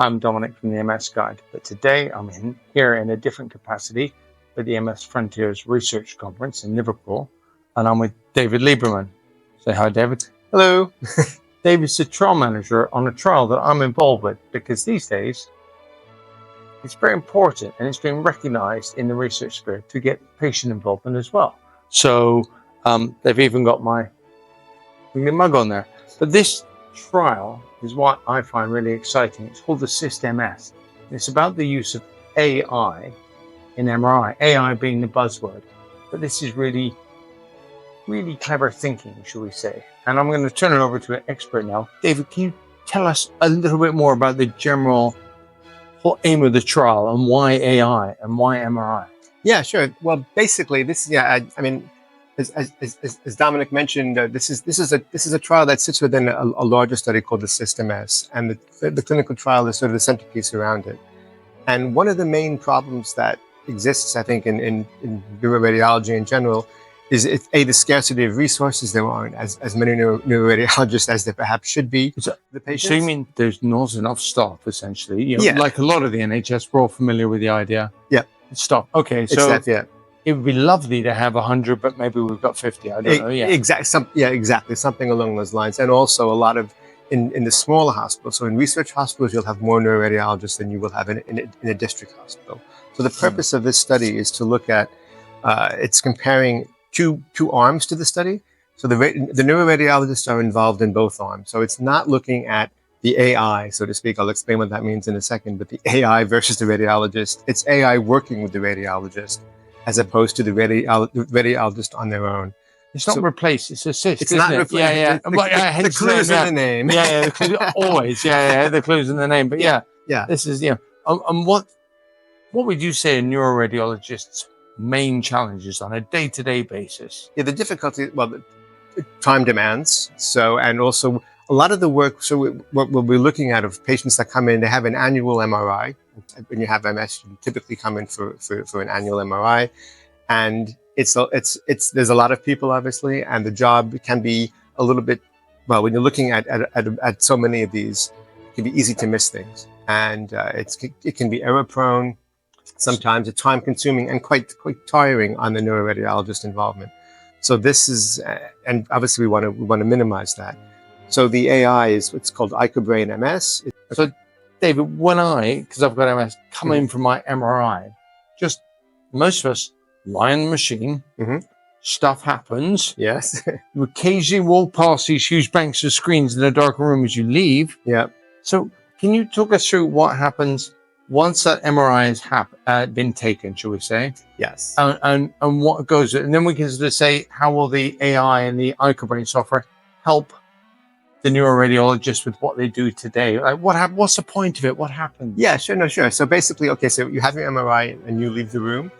I'm Dominic from the MS Guide, but today I'm here in a different capacity at the MS Frontiers Research Conference in Liverpool, and I'm with David Lieberman. Say hi, David. Hello. David's the trial manager on a trial that I'm involved with because these days it's very important and it's being recognized in the research sphere to get patient involvement as well. So they've even got my mug on there. But this trial is what I find really exciting. It's called the SysMS. It's about the use of AI in MRI, AI being the buzzword. But this is really clever thinking, shall we say. And I'm going to turn it over to an expert now. David, can you tell us a little bit more about the general whole aim of the trial and why AI and why MRI? Yeah, sure. Well, basically, this is I mean, as Dominic mentioned, this is a trial that sits within a larger study called the SysMS, and the clinical trial is sort of the centerpiece around it. And one of the main problems that exists, I think, in neuroradiology in general, is the scarcity of resources. There aren't as many neuroradiologists as there perhaps should be. So, the patients. So you mean there's not enough staff, essentially? You know, like a lot of the NHS, we're all familiar with the idea. Yeah. Staff. Okay, so yeah. It would be lovely to have 100, but maybe we've got 50. I don't know. Yeah. Exactly. Something along those lines. And also a lot of in the smaller hospitals. So in research hospitals, you'll have more neuroradiologists than you will have in a district hospital. So the purpose of this study is to look at it's comparing two arms to the study. So the neuroradiologists are involved in both arms. So it's not looking at the AI, so to speak. I'll explain what that means in a second. But the AI versus the radiologist, it's AI working with the radiologist, as opposed to the radiologist on their own. It's not replace, it's assist. It's not replace. Yeah. The clue's in the name. Yeah, the clue, always. Yeah, the clue's in the name. But yeah. This is, and what would you say a neuroradiologist's main challenges on a day-to-day basis? Yeah, the difficulty, well, time demands. So, and also a lot of the work, so what we'll be looking at of patients that come in, they have an annual MRI. When you have MS, you typically come in for an annual MRI, and there's a lot of people, obviously, and the job can be a little bit, well, when you're looking at so many of these, it can be easy to miss things, and it can be error prone. Sometimes it's time consuming and quite tiring on the neuroradiologist involvement. So this is, and obviously we want to minimize that. So the AI is what's called IcoBrain MS. So David, because I've got MS, come in for my MRI, just most of us lie in the machine, stuff happens. Yes. You occasionally walk past these huge banks of screens in a darker room as you leave. Yeah. So can you talk us through what happens once that MRI has been taken, shall we say? Yes. And what goes, and then we can sort of say, how will the AI and the IcoBrain software help the neuroradiologist with what they do today? Like what's the point of it? What happens? Yeah, sure. So basically, okay, so you have your MRI and you leave the room.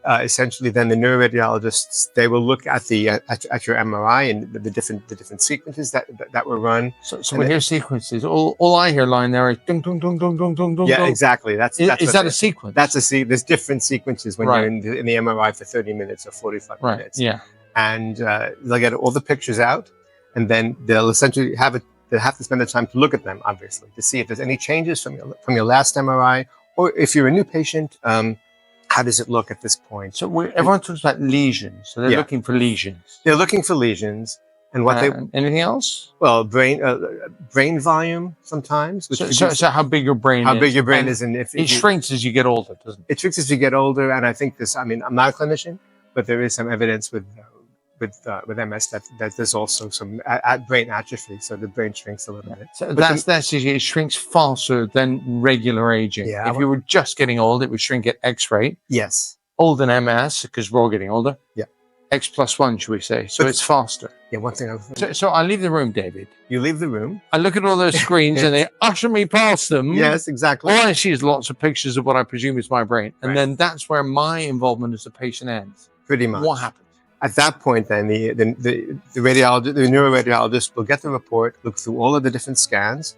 Essentially, then the neuroradiologists, they will look at at your MRI and the different sequences that were run. So we hear sequences. All I hear lying there is ding ding ding ding ding ding ding. Yeah, exactly. Is that a sequence? There's different sequences when you're in the MRI for 30 minutes or 45 minutes. Yeah. And they'll get all the pictures out, and then they'll essentially have to spend the time to look at them, obviously, to see if there's any changes from your last MRI, or if you're a new patient. How does it look at this point? So everyone talks about lesions. So they're looking for lesions. They're looking for lesions, and anything else? Well, brain volume sometimes. So how big your brain is? How big your brain is, and if it shrinks as you get older, doesn't it? It shrinks as you get older, and I think this. I mean, I'm not a clinician, but there is some evidence with MS that there's also some brain atrophy, so the brain shrinks a little bit. So it shrinks faster than regular aging. Yeah, if you were just getting old, it would shrink at X rate. Yes. Old in MS, because we're all getting older. Yeah. X+1, should we say? So it's faster. Yeah. One thing. So I leave the room, David. You leave the room. I look at all those screens and they usher me past them. Yes, exactly. All I see is lots of pictures of what I presume is my brain, and then that's where my involvement as a patient ends. Pretty much. What happens? At that point, then the neuroradiologist will get the report, look through all of the different scans,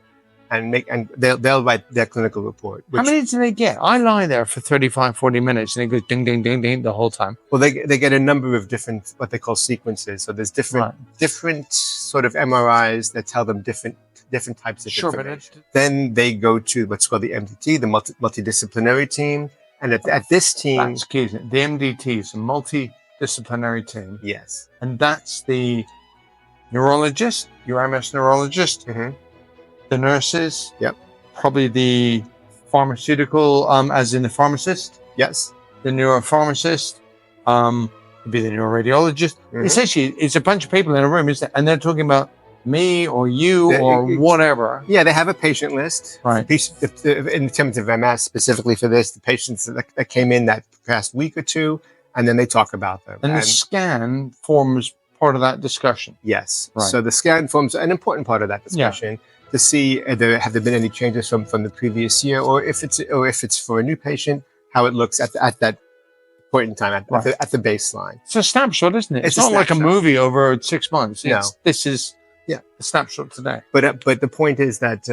and they'll write their clinical report. How many do they get? I lie there for 35, 40 minutes and it goes ding, ding, ding, ding the whole time. Well, they get a number of different, what they call sequences. So there's different sort of MRIs that tell them different different types of Sure, but information. Then they go to what's called the MDT, the multidisciplinary team. And at this team... excuse me, the MDT is a multidisciplinary team. Yes. And that's the neurologist, your MS neurologist, the nurses, probably the pharmaceutical, as in the pharmacist, the neuropharmacist, be the neuroradiologist. Essentially, it's a bunch of people in a room, isn't it? And they're talking about me or you or whatever. Yeah, they have a patient list. Right. In terms of MS, specifically for this, the patients that came in that past week or two, and then they talk about them. And the scan forms part of that discussion. Yes. Right. So the scan forms an important part of that discussion to see have there been any changes from the previous year, or if it's for a new patient, how it looks at that point in time at the baseline. It's a snapshot, isn't it? It's not snapshot. like a movie over 6 months. No. This is a snapshot today. But the point is that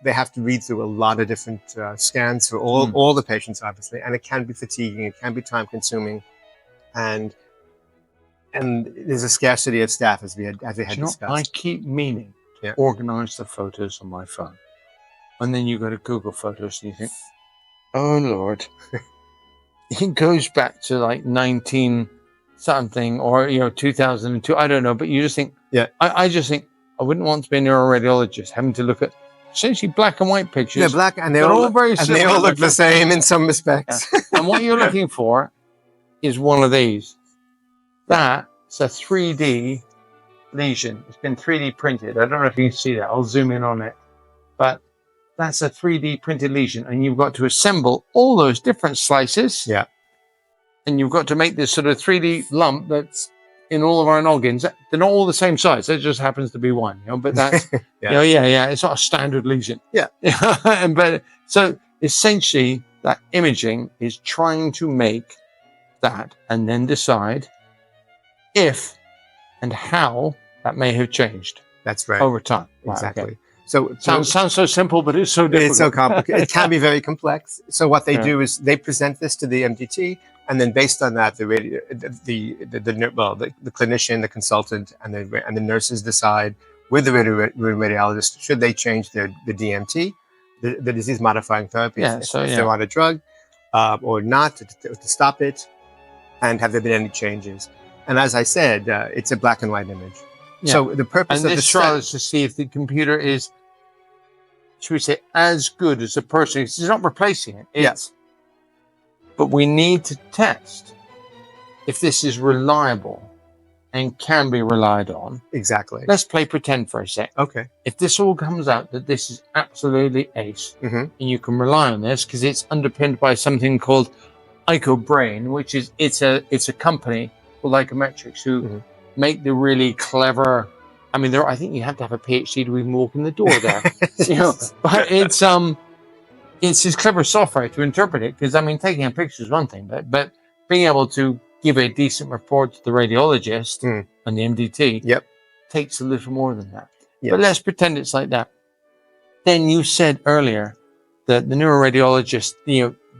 they have to read through a lot of different scans for all the patients, obviously, and it can be fatiguing, it can be time consuming, and there's a scarcity of staff as we had discussed. I keep meaning to organize the photos on my phone, and then you go to Google Photos and you think, oh Lord. It goes back to like 19 something or 2002. I don't know, but you just think, I just think I wouldn't want to be a neuroradiologist having to look at essentially black and white pictures. They're black and they're all very similar. And they all look the same in some respects. And what you're looking for is one of these. That's a 3D lesion. It's been 3D printed. I don't know if you can see that. I'll zoom in on it, but that's a 3D printed lesion, and you've got to assemble all those different slices. Yeah. And you've got to make this sort of 3D lump that's in all of our noggins. They're not all the same size. It just happens to be one, but that's, it's not a standard lesion. Yeah. But so essentially that imaging is trying to make that and then decide if and how that may have changed. That's right. Over time. Exactly. Okay. So sounds so simple, but it's so difficult. It's so complicated. It can be very complex. So what they do is they present this to the MDT, and then based on that, the clinician, the consultant, and the nurses decide with the radiologist should they change the DMT, the disease modifying therapy, if they're on a drug, or not to stop it, and have there been any changes. And as I said, it's a black and white image. Yeah. So the purpose of this trial is to see if the computer is, should we say, as good as a person. It's not replacing it. But we need to test if this is reliable and can be relied on. Exactly. Let's play pretend for a sec. Okay. If this all comes out that this is absolutely ace, and you can rely on this because it's underpinned by something called IcoBrain, which is it's a company called Icometrics who make the really clever. I mean, I think you have to have a PhD to even walk in the door there. But it's this clever software to interpret it. Because I mean, taking a picture is one thing, but being able to give a decent report to the radiologist on the MDT takes a little more than that. But let's pretend it's like that. Then you said earlier that the neuroradiologists,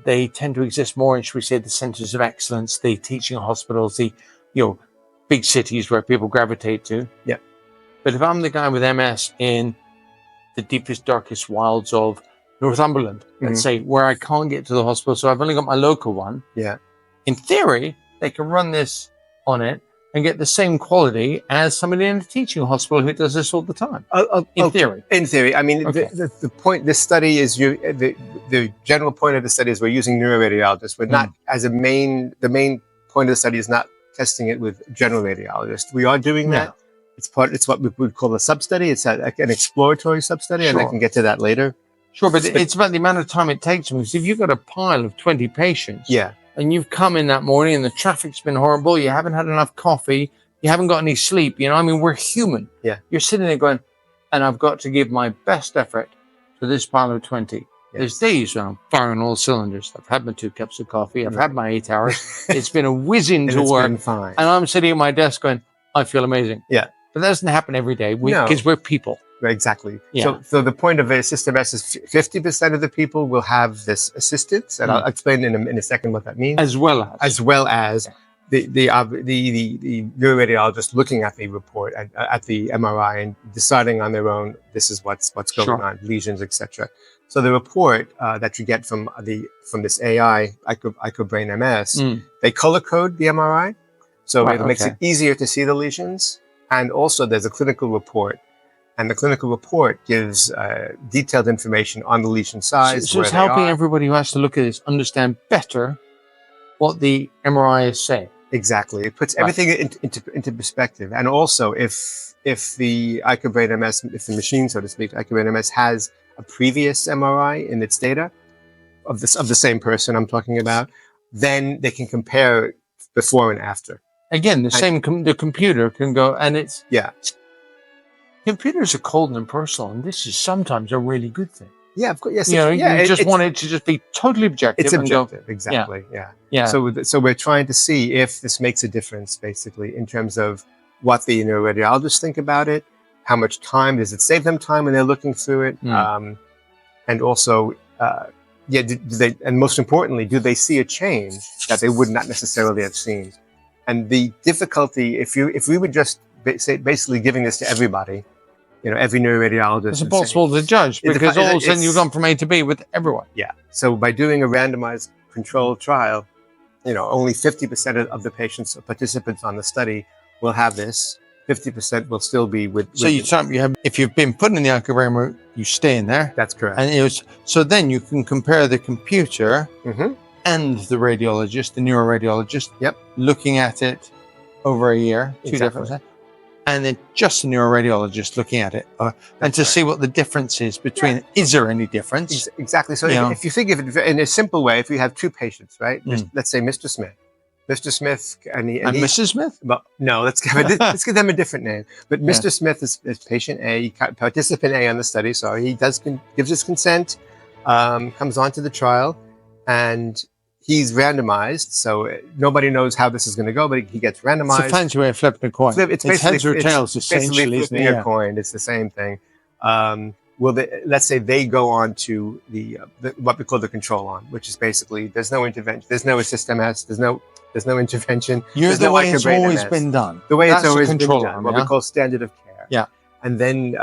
they tend to exist more in, should we say, the centers of excellence, the teaching hospitals, the big cities where people gravitate to. Yeah. But if I'm the guy with MS in the deepest, darkest wilds of Northumberland, let's say, where I can't get to the hospital, so I've only got my local one. Yeah. In theory, they can run this on it and get the same quality as somebody in a teaching hospital who does this all the time. In theory. In theory. I mean, the point, this study is, the general point of the study is we're using neuroradiologists. We're not, the main point of the study is not testing it with general radiologists. We are doing that. It's what we would call a sub-study. It's an exploratory sub-study, and I can get to that later. Sure, but it's about the amount of time it takes. Because if you've got a pile of 20 patients, and you've come in that morning and the traffic's been horrible, you haven't had enough coffee, you haven't got any sleep, I mean, we're human. Yeah. You're sitting there going, and I've got to give my best effort to this pile of 20. There's days when I'm firing all cylinders. I've had my 2 cups of coffee. I've had my 8 hours. It's been a whizzing to work. And I'm sitting at my desk going, I feel amazing. Yeah. But that doesn't happen every day because we're people. Exactly. Yeah. So the point of a system S is 50% of the people will have this assistance, and I'll explain in a second what that means. As well as. the neuroradiologist looking at the report at the MRI and deciding on their own, this is what's going on, lesions, etc. So the report that you get from this AI, IcoBrain MS, they color code the MRI, so it makes it easier to see the lesions. And also, there's a clinical report, and the clinical report gives detailed information on the lesion size. So it's helping everybody who has to look at this understand better what the MRI is saying. Exactly, it puts everything into perspective. And also, if the IcoBrain MS, if the machine, so to speak, IcoBrain MS has a previous MRI in its data of the same person I'm talking about, then they can compare before and after. Again, the computer can go, and it's computers are cold and impersonal, and this is sometimes a really good thing. Yeah, of course. Yes, you just want it to just be totally objective. It's objective, exactly. Yeah. So we're trying to see if this makes a difference, basically, in terms of what the neuroradiologists think about it, how much time does it save them time when they're looking through it, and also, do they, and most importantly, do they see a change that they would not necessarily have seen? And the difficulty, if we were just basically giving this to everybody, every neuroradiologist, it's impossible to judge, because all of a sudden you've gone from A to B with everyone. Yeah. So by doing a randomized controlled trial, only 50% of the patients or participants on the study will have this. 50% will still be with. So if you've been put in the IcoBrain route, you stay in there. That's correct. And so then you can compare the computer and the radiologist, the neuroradiologist, looking at it over a year, two different, and then just the neuroradiologist looking at it, and to see what the difference is between. Is there any difference? Exactly. So if you think of it in a simple way, if you have two patients, right? Let's say Mr. Smith and Mrs. Smith. Well, no, let's give them a different name. But Mr. Smith is patient A, participant A on the study. So he gives his consent, comes onto the trial, and he's randomized. So nobody knows how this is going to go, but he gets randomized. It's a fancy way of flipping a coin. It's heads or tails, essentially. Flipping a coin. It's the same thing. Let's say they go on to the what we call the control arm, which is basically there's no intervention, there's no assist MS, there's no intervention. There's the way it's always been done. The way it's always been done, what we call standard of care. Yeah. And then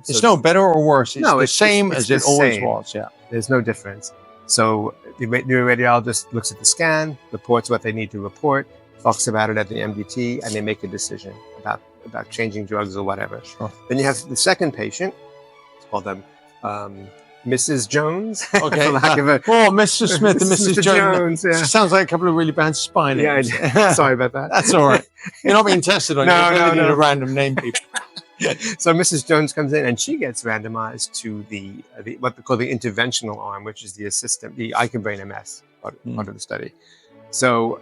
it's no better or worse. It's the same as it always was. Yeah. There's no difference. So the neuroradiologist looks at the scan, reports what they need to report, talks about it at the MDT, and they make a decision about changing drugs or whatever. Sure. Then you have the second patient. Call them Mrs. Jones. Okay. Mr. Smith and Mrs. Jones. Yeah. Sounds like a couple of really bad spy names. Yeah, sorry about that. That's all right. You're not being tested on. No. Need a random name people. So Mrs. Jones comes in and she gets randomized to the what we call the interventional arm, which is the IcoBrain MS part of the study. So,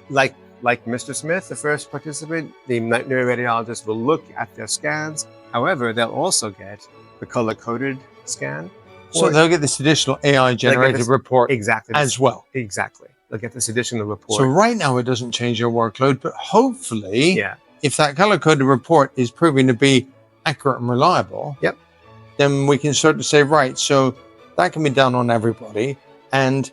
like Mr. Smith, the first participant, the neuroradiologist will look at their scans. However, they'll also get the color-coded scan. So they'll get this additional AI-generated report as well. Exactly. They'll get this additional report. So right now it doesn't change your workload, but hopefully, if that color-coded report is proving to be accurate and reliable, then we can start to say, right, so that can be done on everybody, and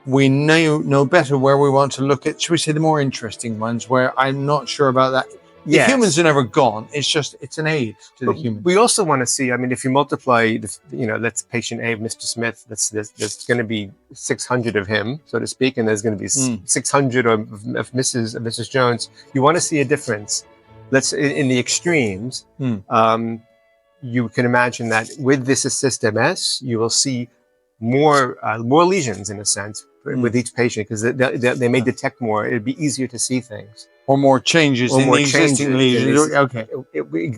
we know better where we want to look at, should we say, the more interesting ones, where I'm not sure about that. The humans are never gone. It's an aid to the human. We also want to see, if you multiply, let's patient A, Mr. Smith, there's going to be 600 of him, so to speak, and there's going to be 600 of Mrs. Jones. You want to see a difference. In the extremes, you can imagine that with this assist MS, you will see more lesions, in a sense, with each patient, because they may detect more. It'd be easier to see things. Or more changes in the existing lesions. Okay.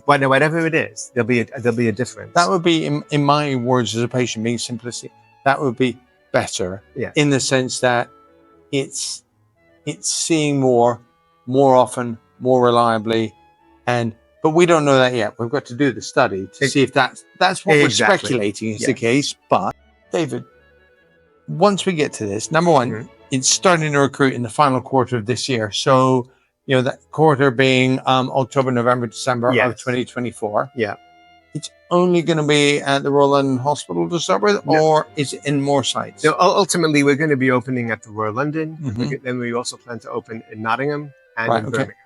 Whatever it is, there'll be a difference. That would be, in my words as a patient, being simplistic, that would be better in the sense that it's seeing more often, more reliably, but we don't know that yet. We've got to do the study to see if that's what we're speculating is the case. But David, once we get to this, number one, it's starting to recruit in the final quarter of this year. So, that quarter being October, November, December of 2024. Yeah. It's only going to be at the Royal London Hospital to start with, No. or is it in more sites? So ultimately, we're going to be opening at the Royal London. Mhm. Then we also plan to open in Nottingham and Right, in okay. Birmingham.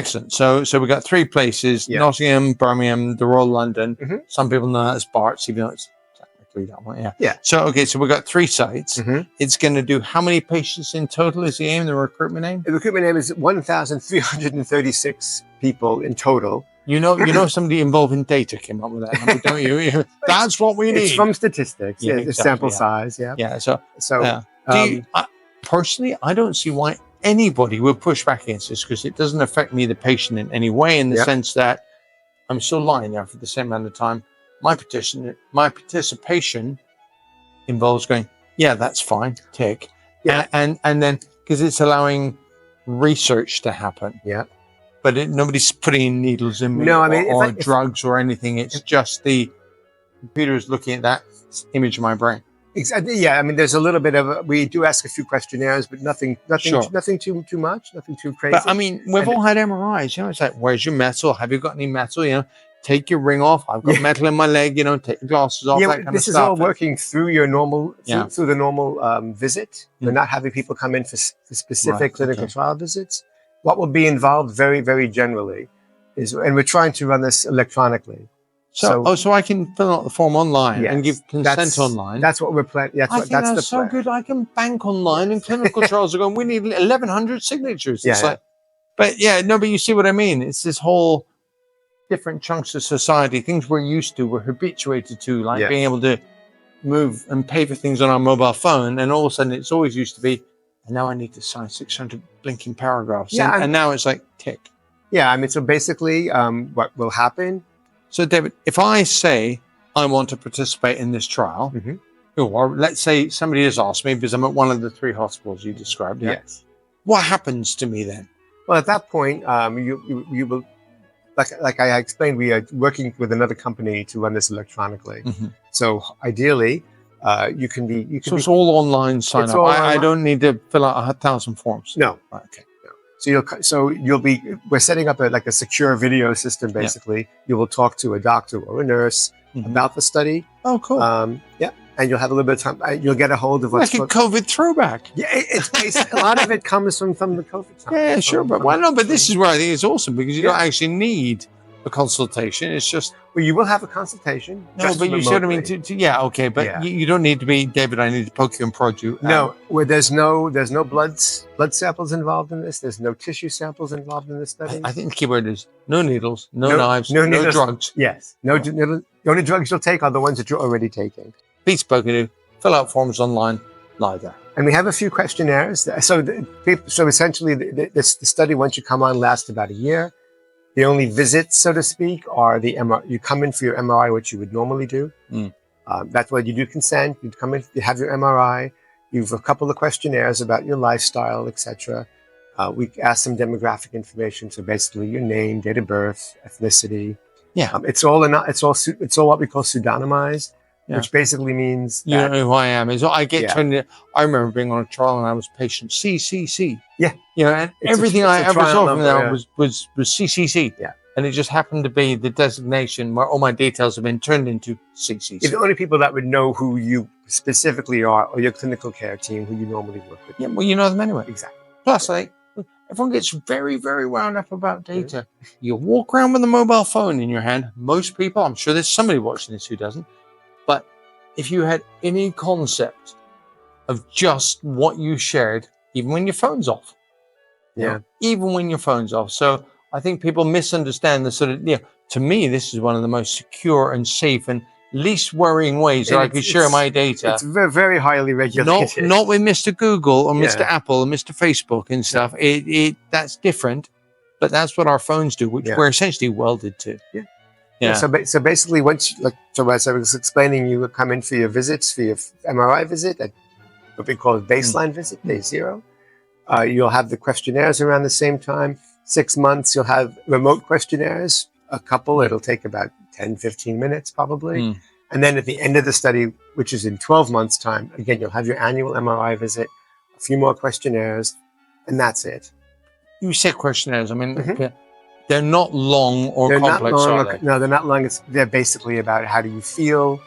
Excellent. So we got 3 places: Yeah. Nottingham, Birmingham, the Royal London. Mhm. Some people know that as Barts, even though it's technically that one. Yeah. Yeah. So okay, so we got 3 sites. Mhm. It's going to do how many patients in total is the aim? The recruitment aim? The recruitment aim is 1,336 people in total. You know, somebody involving data came up with that number, don't you? That's what we need. It's from statistics. Yeah, Yeah, it's exactly, sample yeah. size. Yeah. Yeah. So So personally, I don't see why anybody would push back against this, because it doesn't affect me, the patient, in any way, in the Yeah. sense that I'm still lying there for the same amount of time. My participation involves going, yeah, that's fine, tick. Yeah. And then, because it's allowing research to happen. Yeah. But nobody's putting needles in me, No, I mean, or drugs or anything. It's just the computer's looking at that image of my brain. Exactly. Yeah. I mean, there's a little bit of we do ask a few questionnaires, but nothing Sure. nothing too much, nothing too crazy. But I mean, we've all had MRIs. You know, it's like, where's your metal? Have you got any metal? You know, take your ring off. I've got metal in my leg. You know, take your glasses off. Yeah, that kind this of is stuff. all working through your normal Yeah. through the normal visit. We're not having people come in for specific Right, clinical okay. trial visits. What will be involved, very very generally, is, and we're trying to run this electronically. So I can fill out the form online Yes, and give consent online. That's what we're planning. I think that's the so plan. good. I can bank online, and clinical trials are going, we need 1,100 signatures. It's Yeah. like, but yeah, no, but you see what I mean? It's this whole different chunks of society, things we're used to, we're habituated to, like Yeah. being able to move and pay for things on our mobile phone. And all of a sudden, it's always used to be, and now I need to sign 600 blinking paragraphs. Yeah, and now it's like, tick. Yeah, I mean, so basically, what will happen? So, David, if I say I want to participate in this trial, Mhm. or let's say somebody has asked me, because I'm at one of the 3 hospitals you described, yeah? Yes. What happens to me then? Well, at that point, you will, like I explained, we are working with another company to run this electronically. Mhm. So ideally, you can be. So it's all online sign It's up. all I online. don't need to fill out 1,000 forms. No. Right, okay. So you'll be. We're setting up a secure video system. Basically, you will talk to a doctor or a nurse Mhm. about the study. Oh, cool. Yeah, and you'll have a little bit of time. You'll get a hold of what's Like a COVID throwback. Yeah, it's a lot of it comes from the COVID time. Yeah, sure. But why not? But this is where I think it's awesome, because you Yeah. don't actually need a consultation. It's just, Well, you will have a consultation. no, just but you see what I mean? remotely. Yeah, okay. But Yeah. you don't need to be, David, I need to poke you and prod you. No, where there's no blood samples involved in this. There's no tissue samples involved in this study. I think the key word is no needles, no No- knives, no no needles. drugs. Yes. The only drugs you'll take are the ones that you're already taking. Be spoken to, fill out forms online, lie there. And we have a few questionnaires. So essentially, the study, once you come on, lasts about a year. The only visits, so to speak, are the MRI. You come in for your MRI, which you would normally do. Mm. That's why you do consent. You come in, you have your MRI. You have a couple of questionnaires about your lifestyle, etc. We ask some demographic information, so basically your name, date of birth, ethnicity. Yeah. It's all what we call pseudonymized, Yeah. which basically means You that, don't know who I am. Is I get Yeah. trained. I remember being on a trial and I was patient CCC. Yeah. You know, and It's everything it's I ever trial saw from number, there yeah. was CCC. Yeah. And it just happened to be the designation where all my details have been turned into CCC. the only people that would know who you specifically are, or your clinical care team, who you normally work with. Yeah, well, you know them anyway. Exactly. Plus, like, everyone gets very, very wound up about data. You walk around with a mobile phone in your hand. Most people, I'm sure there's somebody watching this who doesn't. But if you had any concept of just what you shared, even when your phone's off, you know, even when your phone's off. So I think people misunderstand the sort of, to me, this is one of the most secure and safe and least worrying ways that I could share my data. It's very, very highly regulated. Not with Mr. Google or Mr. Yeah. Apple or Mr. Facebook and stuff. That's different, but that's what our phones do, which we're essentially welded to. Yeah. Yeah. So basically, as I was explaining, you would come in for your visits, for your MRI visit, at what we call a baseline visit, day 0. You'll have the questionnaires around the same time. 6 months, you'll have remote questionnaires, a couple. It'll take about 10, 15 minutes probably. And then at the end of the study, which is in 12 months' time, again, you'll have your annual MRI visit, a few more questionnaires, and that's it. You said questionnaires. I mean, They're not long or They're not complex, long. are they? No, they're not long. They're basically about how do you feel.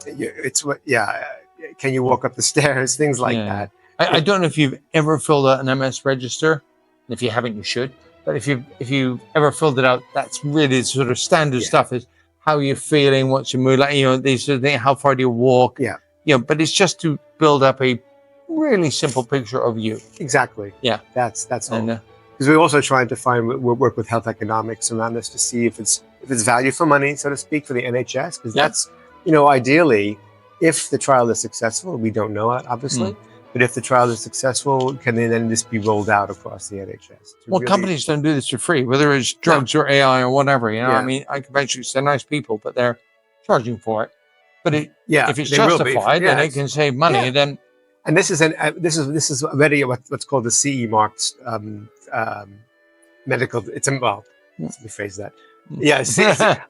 It's what. Yeah. Can you walk up the stairs? Things like that. I don't know if you've ever filled out an MS register. And if you haven't, you should. But if you've ever filled it out, that's really sort of standard stuff. Is how you're feeling, what's your mood like, these sort of things. How far do you walk? Yeah. But it's just to build up a really simple picture of you. Exactly. Yeah. That's all. And, because we're also trying to work with health economics around this to see if it's value for money, so to speak, for the NHS. Because that's, ideally, if the trial is successful, we don't know it, obviously. But if the trial is successful, can then this be rolled out across the NHS? Well, companies don't do this for free, whether it's drugs or AI or whatever. I mean, I can bet you they're nice people, but they're charging for it. But if it's justified and it can save money, then. And this is already what's called the CE marked medical. Let me phrase that. Yeah,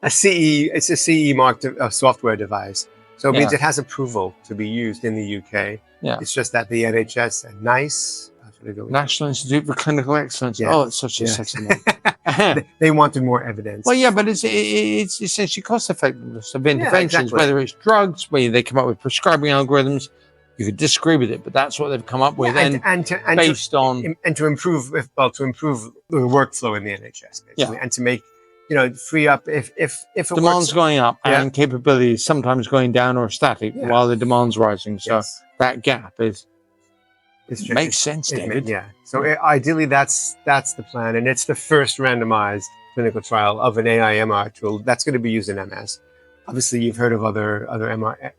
it's a CE marked software device. So it means it has approval to be used in the UK. Yeah. It's just that the NHS and NICE, National Institute for Clinical Excellence. Yeah. Oh, it's such a sexy name. They wanted more evidence. Well, yeah, but it's essentially cost effectiveness of interventions, whether it's drugs, where they come up with prescribing algorithms. You could disagree with it, but that's what they've come up with, and to improve the workflow in the NHS, basically, and to make free up if it demand's going up and capability is sometimes going down or static while the demand's rising. So that gap makes sense, David. So ideally, that's the plan, and it's the first randomized clinical trial of an AI-MR tool that's going to be used in MS. Obviously, you've heard of other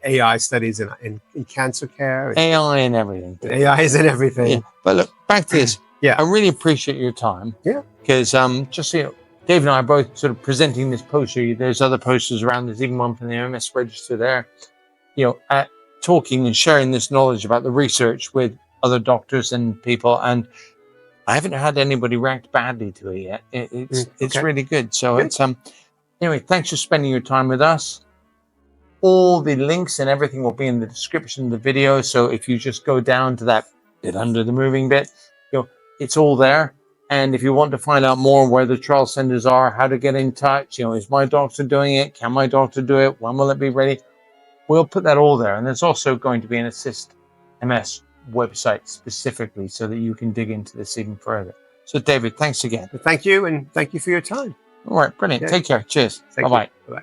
AI studies in cancer care. AI and everything. AI is in everything. Yeah. But look, back to this. I really appreciate your time. Yeah. Because just so you know, Dave and I are both sort of presenting this poster. There's other posters around. There's even one from the MS Register there. At talking and sharing this knowledge about the research with other doctors and people. And I haven't had anybody react badly to it yet. It's really good. So it's Anyway, thanks for spending your time with us. All the links and everything will be in the description of the video. So if you just go down to that bit under the moving bit, it's all there. And if you want to find out more where the trial centers are, how to get in touch, is my doctor doing it? Can my doctor do it? When will it be ready? We'll put that all there. And there's also going to be an Assist MS website specifically so that you can dig into this even further. So David, thanks again. Thank you. And thank you for your time. All right, brilliant. Take care. Cheers. Bye-bye. Bye-bye.